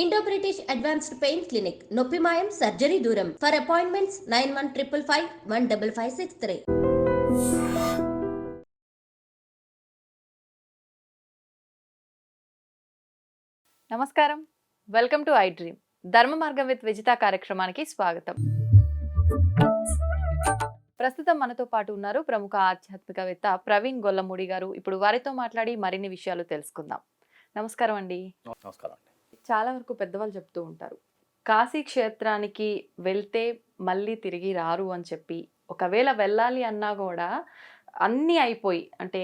Indo British advanced pain clinic నొప్పి మాయం surgery దూరం ఫర్ అపాయింట్మెంట్స్ 9155515563. నమస్కారం, వెల్కమ్ టు ఐ డ్రీమ్. ధర్మ మార్గం విత్ విజిత కార్యక్రమానికి స్వాగతం. ప్రస్తుతం మనతో పాటు ఉన్నారు ప్రముఖ ఆధ్యాత్మికవేత్త ప్రవీణ్ గొల్లమూడి గారు. ఇప్పుడు వారితో మాట్లాడి మరిన్ని విషయాలు తెలుసుకుందాం. నమస్కారం అండి. నమస్కారం అండి. చాలా వరకు పెద్దవాళ్ళు చెప్తూ ఉంటారు, కాశీ క్షేత్రానికి వెళ్తే మళ్ళీ తిరిగి రారు అని చెప్పి. ఒకవేళ వెళ్ళాలి అన్నా కూడా అన్నీ అయిపోయి, అంటే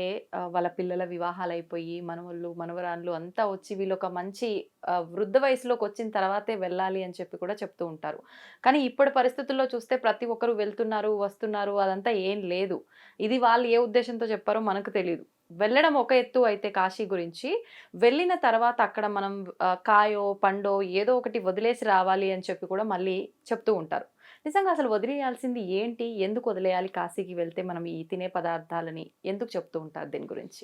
వాళ్ళ పిల్లల వివాహాలు అయిపోయి, మనవళ్ళు మనవరాళ్ళు అంతా వచ్చి వీళ్ళు ఒక మంచి వృద్ధ వయసులోకి వచ్చిన తర్వాతే వెళ్ళాలి అని చెప్పి కూడా చెప్తూ ఉంటారు. కానీ ఇప్పటి పరిస్థితుల్లో చూస్తే ప్రతి ఒక్కరు వెళ్తున్నారు, వస్తున్నారు, అదంతా ఏం లేదు. ఇది వాళ్ళు ఏ ఉద్దేశంతో చెప్పారో మనకు తెలియదు. వెళ్ళడం ఒక ఎత్తు అయితే కాశీ గురించి, వెళ్ళిన తర్వాత అక్కడ మనం కాయో పండో ఏదో ఒకటి వదిలేసి రావాలి అని చెప్పి కూడా మళ్ళీ చెప్తూ ఉంటారు. నిజంగా అసలు వదిలేయాల్సింది ఏంటి? ఎందుకు వదిలేయాలి? కాశీకి వెళ్తే మనం ఈ తినే పదార్థాలని ఎందుకు చెప్తూ ఉంటారు దీని గురించి?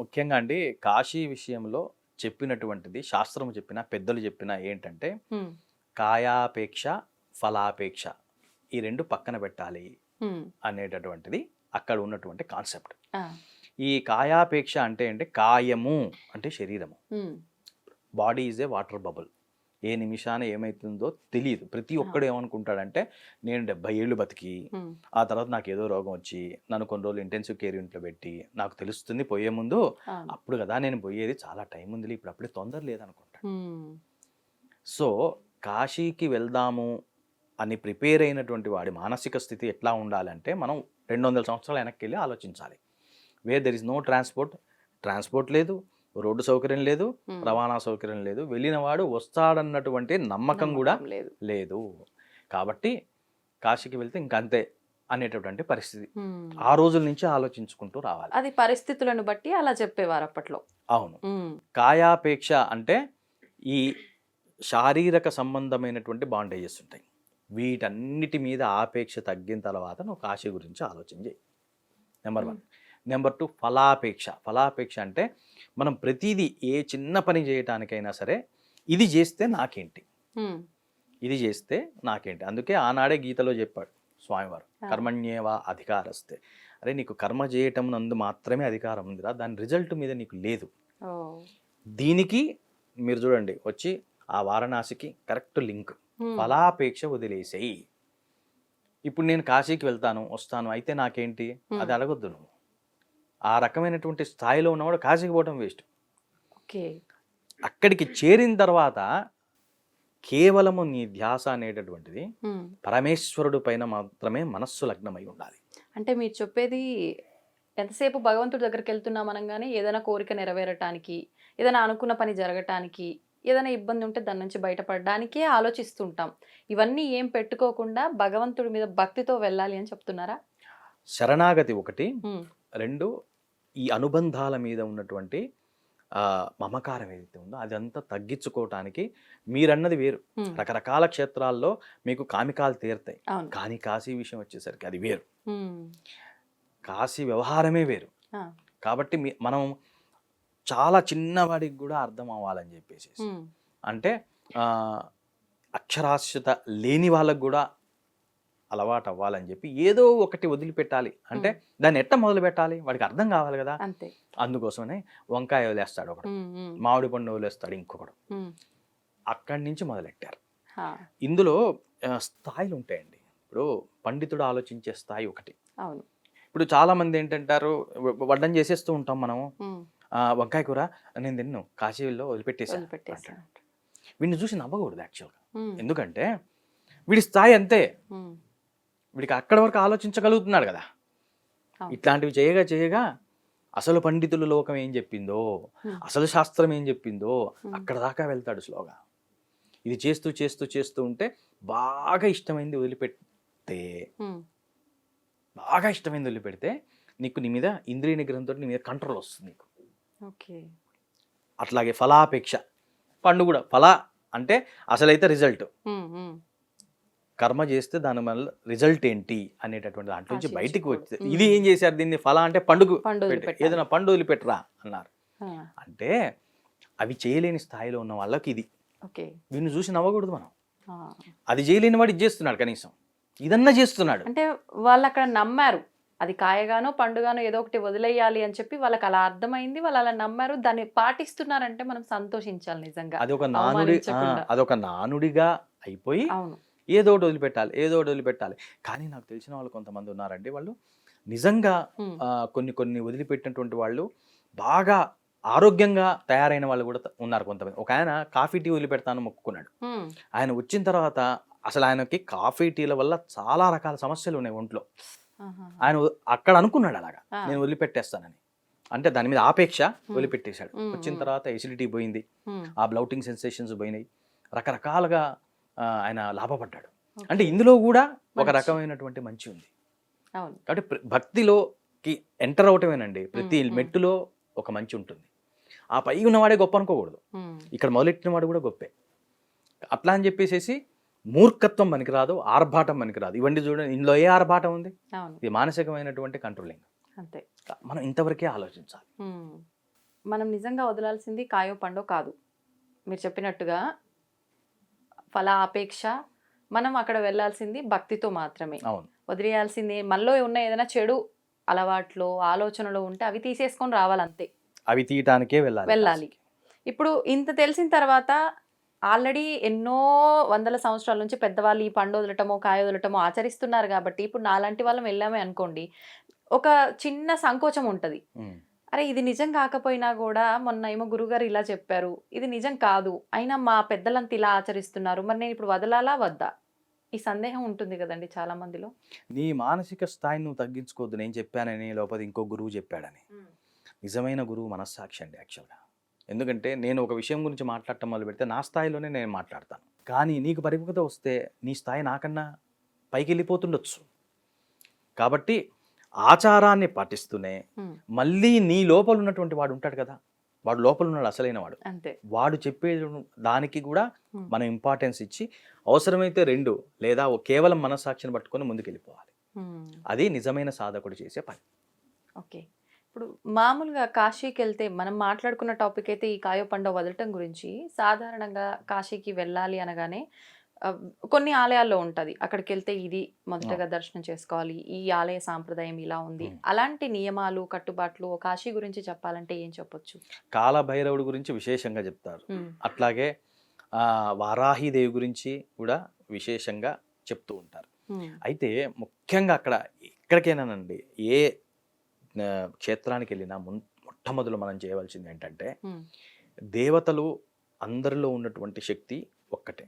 ముఖ్యంగా అండి, కాశీ విషయంలో చెప్పినటువంటిది శాస్త్రం చెప్పిన పెద్దలు చెప్పిన ఏంటంటే, కాయాపేక్ష ఫలాపేక్ష ఈ రెండు పక్కన పెట్టాలి అనేటటువంటిది అక్కడ ఉన్నటువంటి కాన్సెప్ట్. ఈ కాయాపేక్ష అంటే కాయము అంటే శరీరము. Body is a water bubble. ఏ నిమిషాన ఏమైతుందో తెలియదు. ప్రతి ఒక్కడు ఏమనుకుంటాడంటే, నేను 70 ఏళ్ళు బతికి ఆ తర్వాత నాకు ఏదో రోగం వచ్చి నన్ను కొన్ని రోజులు ఇంటెన్సివ్ కేర్ యూనిట్లో పెట్టి నాకు తెలుస్తుంది పోయే ముందు, అప్పుడు కదా నేను పోయేది, చాలా టైం ఉంది, ఇప్పుడు అప్పుడే తొందర లేదనుకుంటా. సో కాశీకి వెళ్దాము అని ప్రిపేర్ అయినటువంటి వాడి మానసిక స్థితి ఎట్లా ఉండాలంటే, మనం 200 సంవత్సరాలు వెనక్కి వెళ్ళి ఆలోచించాలి. Where there is no transport లేదు, రోడ్డు సౌకర్యం లేదు, రవాణా సౌకర్యం లేదు, వెళ్ళిన వాడు వస్తాడన్నటువంటి నమ్మకం కూడా లేదు. కాబట్టి కాశీకి వెళ్తే ఇంకంతే అనేటటువంటి పరిస్థితి ఆ రోజుల నుంచి ఆలోచించుకుంటూ రావాలి. అది పరిస్థితులను బట్టి అలా చెప్పేవారు అప్పట్లో. అవును. కాయాపేక్ష అంటే ఈ శారీరక సంబంధమైనటువంటి బాండేజెస్ ఉంటాయి. వీటన్నిటి మీద ఆపేక్ష తగ్గిన తర్వాత నువ్వు కాశీ గురించి ఆలోచన చేయి. నెంబర్ 1. నెంబర్ 2, ఫలాపేక్ష అంటే మనం ప్రతిదీ ఏ చిన్న పని చేయటానికైనా సరే, ఇది చేస్తే నాకేంటి, ఇది చేస్తే నాకేంటి. అందుకే ఆనాడే గీతలో చెప్పాడు స్వామివారు, కర్మణ్యేవా అధికారస్తే. అరే నీకు కర్మ చేయటం నందు మాత్రమే అధికారం ఉందిరా, దాని రిజల్ట్ మీద నీకు లేదు. దీనికి మీరు చూడండి, వచ్చి ఆ వారణాసికి కరెక్ట్ లింక్. ఫలాపేక్ష వదిలేసేయి. ఇప్పుడు నేను కాశీకి వెళ్తాను వస్తాను అయితే నాకేంటి, అది అడగొద్దు నువ్వు. ఆ రకమైనటువంటి స్థాయిలో ఉన్నవాడు కాశీకి పోవటం వేస్ట్. అక్కడికి చేరిన తర్వాత కేవలము నీ ధ్యాస అనేటటువంటిది పరమేశ్వరుడు పైన మాత్రమే మనస్సు లగ్నమై ఉండాలి. అంటే మీరు చెప్పేది, ఎంతసేపు భగవంతుడి దగ్గరికి వెళ్తున్నాం అనగానే ఏదైనా కోరిక నెరవేరటానికి, ఏదైనా అనుకున్న పని జరగటానికి, ఏదైనా ఇబ్బంది ఉంటే దాని నుంచి బయటపడడానికే ఆలోచిస్తుంటాం. ఇవన్నీ ఏం పెట్టుకోకుండా భగవంతుడి మీద భక్తితో వెళ్ళాలి అని చెప్తున్నారా? శరణాగతి ఒకటి. 2, ఈ అనుబంధాల మీద ఉన్నటువంటి మమకారం ఏదైతే ఉందో అదంతా తగ్గించుకోవటానికి మీరన్నది వేరు. రకరకాల క్షేత్రాల్లో మీకు కామికాలు తీరుతాయి, కానీ కాశీ విషయం వచ్చేసరికి అది వేరు. కాశీ వ్యవహారమే వేరు. కాబట్టి మనం చాలా చిన్నవాడికి కూడా అర్థం అవ్వాలని చెప్పేసి, అంటే అక్షరాస్యత లేని వాళ్ళకు కూడా అలవాటు అవ్వాలని చెప్పి ఏదో ఒకటి వదిలిపెట్టాలి. అంటే దాన్ని ఎట్ట మొదలు పెట్టాలి వాడికి అర్థం కావాలి కదా. అందుకోసమనే వంకాయ వదిలేస్తాడు ఒకడు, మామిడి పండు వదిలేస్తాడు ఇంకొకడు. అక్కడి నుంచి మొదలెట్టారు. ఇందులో స్థాయిలు ఉంటాయండి. ఇప్పుడు పండితుడు ఆలోచించే స్థాయి ఒకటి. ఇప్పుడు చాలా మంది ఏంటంటారు, వడ్డం చేసేస్తూ ఉంటాం మనము, వంకాయ కూర నేను తిన్ను కాశీలో వదిలిపెట్టేసాను. వీడిని చూసి నవ్వకూడదు యాక్చువల్గా. ఎందుకంటే వీడి స్థాయి అంతే, వీడికి అక్కడి వరకు ఆలోచించగలుగుతున్నాడు కదా. ఇట్లాంటివి చేయగా అసలు పండితుల లోకం ఏం చెప్పిందో, అసలు శాస్త్రం ఏం చెప్పిందో అక్కడ దాకా వెళ్తాడు స్లోగా. ఇది చేస్తూ ఉంటే బాగా ఇష్టమైంది వదిలిపెడితే నీకు నీ మీద ఇంద్రియ నిగ్రహంతో నీ మీద కంట్రోల్ వస్తుంది నీకు. అట్లాగే ఫలాపేక్ష, పండు కూడా ఫల అంటే అసలైతే రిజల్ట్. కర్మ చేస్తే దాని వల్ల రిజల్ట్ ఏంటి అనేటటువంటి దాంట్లో నుంచి బయటికి వచ్చి, ఇది ఏం చేశారు, దీన్ని ఫల అంటే పండుగ ఏదైనా పండు వదిలిపెట్టరా అన్నారు. అంటే అవి చేయలేని స్థాయిలో ఉన్న వాళ్ళకి ఇది ఓకే. వీడిని చూసి నవ్వకూడదు మనం. ఆ. అది చేయలేని వాడు ఇది చేస్తున్నాడు, కనీసం ఇదన్నా చేస్తున్నాడు. అంటే వాళ్ళు అక్కడ నమ్మారు, అది కాయగానో పండుగానో ఏదో ఒకటి వదిలేయాలి అని చెప్పి వాళ్ళకి అలా అర్థమైంది, వాళ్ళు అలా నమ్మారు, దాన్ని పాటిస్తున్నారంటే మనం సంతోషించాలి నిజంగా. అదొక నానుడిగా అయిపోయి అవును. ఏదో ఒకటి వదిలిపెట్టాలి, ఏదో ఒకటి వదిలిపెట్టాలి. కానీ నాకు తెలిసిన వాళ్ళు కొంతమంది ఉన్నారండి, వాళ్ళు నిజంగా కొన్ని వదిలిపెట్టినటువంటి వాళ్ళు బాగా ఆరోగ్యంగా తయారైన వాళ్ళు కూడా ఉన్నారు కొంతమంది. ఒక ఆయన కాఫీ టీ వదిలిపెడతాను మొక్కుకున్నాడు. ఆయన వచ్చిన తర్వాత అసలు ఆయనకి కాఫీ టీల వల్ల చాలా రకాల సమస్యలు ఉన్నాయి ఒంట్లో. ఆయన అక్కడ అనుకున్నాడు అలాగా, నేను వదిలిపెట్టేస్తానని. అంటే దాని మీద ఆపేక్ష వదిలిపెట్టేశాడు. వచ్చిన తర్వాత ఎసిడిటీ పోయింది, ఆ బ్లౌటింగ్ సెన్సేషన్స్ పోయినాయి, రకరకాలుగా ఆయన లాభపడ్డాడు. అంటే ఇందులో కూడా ఒక రకమైనటువంటి మంచి ఉంది. కాబట్టి భక్తిలోకి ఎంటర్ అవటమేనండి, ప్రతి మెట్టులో ఒక మంచి ఉంటుంది. ఆ పై ఉన్నవాడే గొప్ప అనుకోకూడదు, ఇక్కడ మొదలెట్టిన వాడు కూడా గొప్పే. అట్లా అని చెప్పేసి మూర్ఖత్వం పనికిరాదు, ఆర్భాటం పనికిరాదు. ఇవన్నీ చూడండి, ఇందులో ఏ ఆర్భాటం ఉంది? ఇది మానసికమైనటువంటి కంట్రోలింగ్. అంతే, మనం ఇంతవరకే ఆలోచించాలి. మనం నిజంగా వదలాల్సింది కాయో పండో కాదు, మీరు చెప్పినట్టుగా ఫలాపేక్ష. మనం అక్కడ వెళ్ళాల్సింది భక్తితో మాత్రమే. వదిలేయాల్సింది మనలో ఉన్న ఏదైనా చెడు అలవాట్లు ఆలోచనలు ఉంటే అవి తీసేసుకొని రావాలంతే, అవి తీయటానికే వెళ్ళాలి. ఇప్పుడు ఇంత తెలిసిన తర్వాత ఆల్రెడీ ఎన్నో వందల సంవత్సరాల నుంచి పెద్దవాళ్ళు ఈ పండు వదలటమో కాయ వదలటమో ఆచరిస్తున్నారు కాబట్టి ఇప్పుడు నాలాంటి వాళ్ళం వెళ్ళామే అనుకోండి, ఒక చిన్న సంకోచం ఉంటుంది. అరే ఇది నిజం కాకపోయినా కూడా మొన్న ఏమో గురుగారు ఇలా చెప్పారు, ఇది నిజం కాదు, అయినా మా పెద్దలంతా ఇలా ఆచరిస్తున్నారు, మరి నేను ఇప్పుడు వదలాలా వద్దా, ఈ సందేహం ఉంటుంది కదండి చాలా మందిలో. నీ మానసిక స్థాయిని నువ్వు తగ్గించుకోవద్దు, నేను చెప్పానని లేకపోతే ఇంకో గురువు చెప్పాడని. నిజమైన గురువు మనస్సాక్షి అండి యాక్చువల్గా. ఎందుకంటే నేను ఒక విషయం గురించి మాట్లాడటం మొదలు పెడితే నా స్థాయిలోనే నేను మాట్లాడతాను, కానీ నీకు పరిపక్వత వస్తే నీ స్థాయి నాకన్నా పైకి వెళ్ళిపోతుండొచ్చు. కాబట్టి ఆచారాన్ని పాటిస్తూనే మళ్ళీ నీ లోపల ఉన్నటువంటి వాడు ఉంటాడు కదా, వాడు లోపల ఉన్నాడు అసలైన వాడు, వాడు చెప్పే దానికి కూడా మనం ఇంపార్టెన్స్ ఇచ్చి అవసరమైతే 2 లేదా కేవలం మనస్సాక్షిని పట్టుకొని ముందుకెళ్ళిపోవాలి. అది నిజమైన సాధకుడు చేసే పని. ఓకే, ఇప్పుడు మామూలుగా కాశీకి వెళ్తే మనం మాట్లాడుకున్న టాపిక్ అయితే ఈ కాయో పండో వదలటం గురించి. సాధారణంగా కాశీకి వెళ్ళాలి అనగానే కొన్ని ఆలయాల్లో ఉంటుంది, అక్కడికి వెళ్తే ఇది మొదటగా దర్శనం చేసుకోవాలి, ఈ ఆలయ సాంప్రదాయం ఇలా ఉంది, అలాంటి నియమాలు కట్టుబాట్లు కాశీ గురించి చెప్పాలంటే ఏం చెప్పొచ్చు? కాలభైరవుడి గురించి విశేషంగా చెప్తారు, అట్లాగే వారాహిదేవి గురించి కూడా విశేషంగా చెప్తూ ఉంటారు. అయితే ముఖ్యంగా ఎక్కడికైనానండి, ఏ క్షేత్రానికి వెళ్ళినా మొట్టమొదలు మనం చేయవలసింది ఏంటంటే, దేవతలు అందరిలో ఉన్నటువంటి శక్తి ఒక్కటే,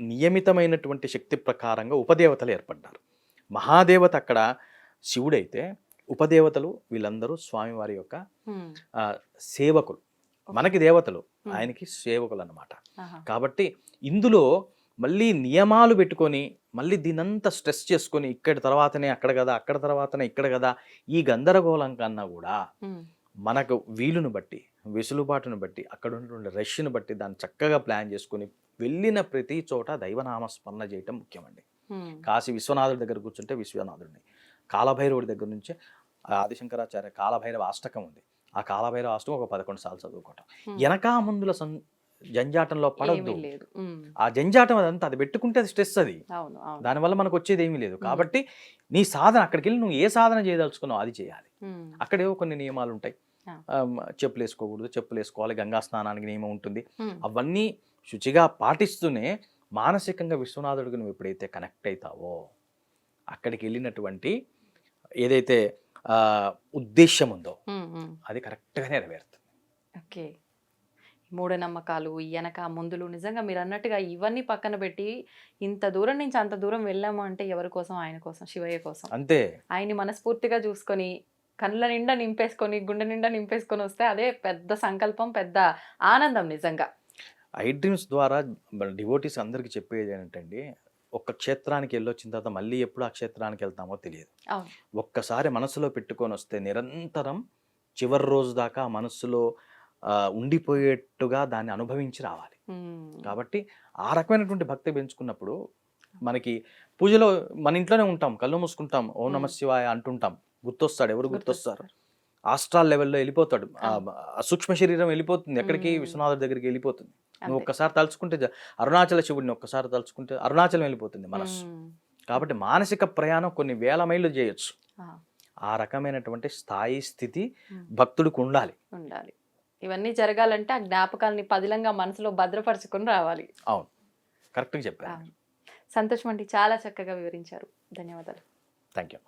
నియమితమైనటువంటి శక్తి ప్రకారంగా ఉపదేవతలు ఏర్పడ్డారు. మహాదేవత అక్కడ శివుడైతే ఉపదేవతలు వీళ్ళందరూ స్వామివారి యొక్క సేవకులు. మనకి దేవతలు, ఆయనకి సేవకులు అన్నమాట. కాబట్టి ఇందులో మళ్ళీ నియమాలు పెట్టుకొని మళ్ళీ దీనంతా స్ట్రెస్ చేసుకొని ఇక్కడ తర్వాతనే అక్కడ కదా, అక్కడ తర్వాతనే ఇక్కడ కదా, ఈ గందరగోళం కన్నా కూడా మనకు వీలును బట్టి, వెసులుబాటును బట్టి, అక్కడ ఉన్నటువంటి రష్ను బట్టి దాన్ని చక్కగా ప్లాన్ చేసుకుని వెళ్ళిన ప్రతి చోట దైవనామస్మరణ చేయటం ముఖ్యమండి. కాశీ విశ్వనాథుడి దగ్గర కూర్చుంటే విశ్వనాథుడిని, కాలభైరవుడి దగ్గర నుంచే ఆదిశంకరాచార్య కాలభైరవ అష్టకం ఉంది, ఆ కాలభైరవ అష్టకం ఒక 11 సార్లు చదువుకోవటం. వెనకా ముందుల జంజాటంలో పడద్దు, ఆ జంజాటం అదంతా అది పెట్టుకుంటే అది స్ట్రెస్, అది దానివల్ల మనకు వచ్చేది ఏమీ లేదు. కాబట్టి నీ సాధన అక్కడికి వెళ్ళి నువ్వు ఏ సాధన చేయదలుచుకున్నావు అది చేయాలి. అక్కడేవో కొన్ని నియమాలు ఉంటాయి, చెప్పులు వేసుకోకూడదు, చెప్పులు వేసుకోవాలి, గంగా స్నానానికి నియమం ఉంటుంది, అవన్నీ శుచిగా పాటిస్తూనే మానసికంగా విశ్వనాథుడికి నువ్వు ఎప్పుడైతే కనెక్ట్ అవుతావో అక్కడికి వెళ్ళినటువంటి ఏదైతే ఉద్దేశం ఉందో అది కరెక్ట్గా నెరవేరుతుంది. ఓకే, మూఢనమ్మకాలు వెనక ముందులు నిజంగా మీరు అన్నట్టుగా ఇవన్నీ పక్కన పెట్టి ఇంత దూరం నుంచి అంత దూరం వెళ్ళాము అంటే ఎవరి కోసం? ఆయన కోసం, శివయ్య కోసం. అంతే, ఆయన్ని మనస్ఫూర్తిగా చూసుకొని కళ్ళ నిండా నింపేసుకొని గుండె నిండా నింపేసుకొని వస్తే అదే పెద్ద సంకల్పం, పెద్ద ఆనందం నిజంగా. ఐ డ్రీమ్స్ ద్వారా డివోటీస్ అందరికీ చెప్పేది ఏంటంటే, ఒక్క క్షేత్రానికి వెళ్ళొచ్చిన తర్వాత మళ్ళీ ఎప్పుడు ఆ క్షేత్రానికి వెళ్తామో తెలియదు. ఒక్కసారి మనసులో పెట్టుకొని వస్తే నిరంతరం చివరి రోజు దాకా మనసులో ఉండిపోయేట్టుగా దాన్ని అనుభవించి రావాలి. కాబట్టి ఆ రకమైనటువంటి భక్తి పెంచుకున్నప్పుడు మనకి పూజలో మన ఇంట్లోనే ఉంటాం, కళ్ళు మూసుకుంటాం, ఓం నమ శివాయ అంటుంటాం, గుర్తొస్తాడు. ఎవరు గుర్తొస్తారు? ఆస్ట్రాల్ లెవెల్లో వెళ్ళిపోతాడు, సూక్ష్మ శరీరం వెళ్ళిపోతుంది, ఎక్కడికి? విశ్వనాథుడి దగ్గరికి వెళ్ళిపోతుంది. నువ్వు ఒక్కసారి తలుచుకుంటే అరుణాచల శివుడిని ఒక్కసారి తలుచుకుంటే అరుణాచలం వెళ్ళిపోతుంది మనసు. కాబట్టి మానసిక ప్రయాణం కొన్ని వేల మైళ్ళు చేయొచ్చు. ఆ రకమైనటువంటి స్థాయి స్థితి భక్తుడికి ఉండాలి. ఇవన్నీ జరగాలంటే ఆ జ్ఞాపకాలని పదిలంగా మనసులో భద్రపరచుకొని రావాలి. అవును, కరెక్ట్గా చెప్పారు. సంతోషం అండి, చాలా చక్కగా వివరించారు. ధన్యవాదాలు. Thank you.